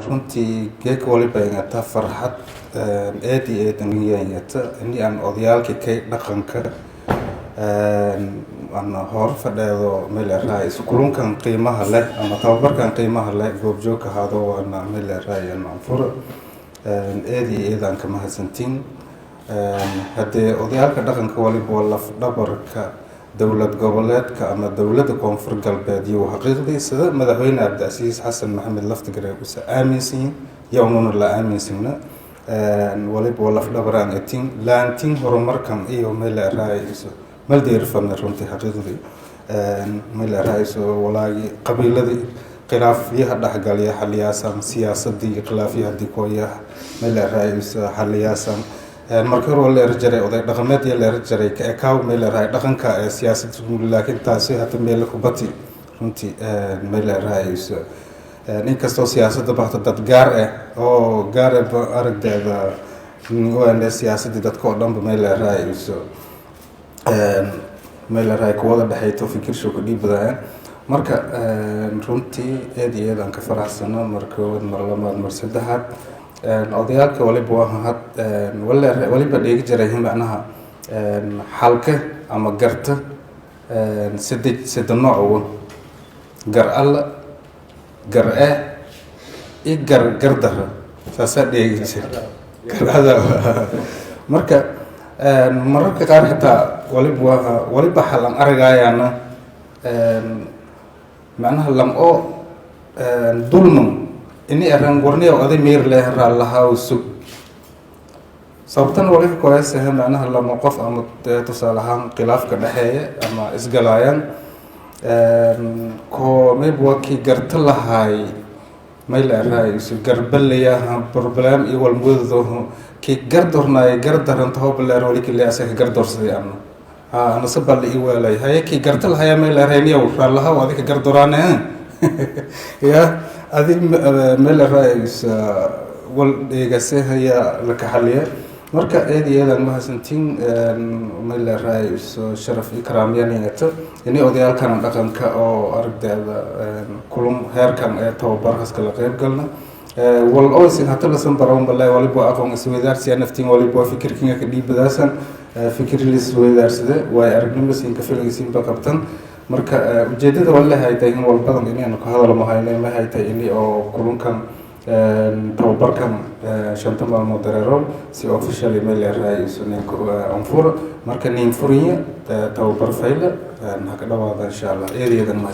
runtii geek waliba ingata farxad aad iyo aad ingata ini aan odayaalkii kay dhaqanka aan hor fadhido meel raay kulunkan qiimaha leh ama tababarkan qiimaha leh goobjoogka hado waana meel raay aan furo aad iyo aad aan ka mahadsantiin hadee odayaalka dhaqanka waliba laf dhabarka dawlad goboleedka ama dawladda koonfur galbeed iyo xaqiiqdiisa madaxweyne Cabdicasiis Xasan Maxamed Laftigareey uu aaminsan yawmuna la aaminsan waliba laf dhabaraan etin laantin horumarkan iyo meel raayis mal deerfan runtii xaqiiqdii meel raayis walaagi qabiiladii khilaafyaha dhaxgalaya xaliyaasan siyaasadii khilaafyaha dikooya meel raayis xaliyaasan markii hore la rajaray oday dhaqameed la rajaray ka kaaw meel raay dhaqanka siyaasadda laakiin taasi hada meel ku bati runtii meel raayis inkastoo siyaasadda baxda dad gaar ah oo gaar ah aragdeeda oo siyaasadda dadka oo dhan meel raayis meel raay ku wada dhaxayto fikirsho ku dhiibadaan marka runtii aad iyo aad aan ka faraxsano markii mar labaad mar saddexaad odayaalka waliba waa waliba dheegi jiray macnaha xalka ama garta sidii nooc gar alla gar gardara saasa dheegi jiray garada marka mararka qaar xitaa waliba xalan aragayana macnaha lam oo dulman ini aran warniyo aday meer leh raalaha sug sababtan waliba kooyaysan macnaha lama qof ama tusaalahan khilaafka dhaxeeya ama isgalayaan ko meebwa ki garta lahay meel raayis garbalaya problem iyo walmuddo ki gardornay gardaran toobalar wali kale asaga gardorsaday ana sabal iyo walay hay ki garta lahay meel raayniyo raalaha wadika gardoraana ya adi meel raayis wal deegasahaya la ka xaliya marka eediyada mahadsantiin meel raayis sharaf ikraam yaniyata inay odayaalkan dhaqanka oo aragdeeda kulum heerkan ee tababarkaas kala qayb galna wal oo si hata la sanbaroon balay waliba aqoon isweydaarsiga naftiin waliba fikirkiga ka dhiibadaasan fikir lis weydaarsada way aragnimo siin ka filaysiin ba qabtan marka ujeedada wallahi ay tahay in walbadan inaan ka hadalo mahaynay ma hay tahay in oo kulunkan tababarkan shanta maalmood dareero si officially meel raayis aan furo marka nin furiya tababar fayla ka dhawaada insha Allah eedeedan ma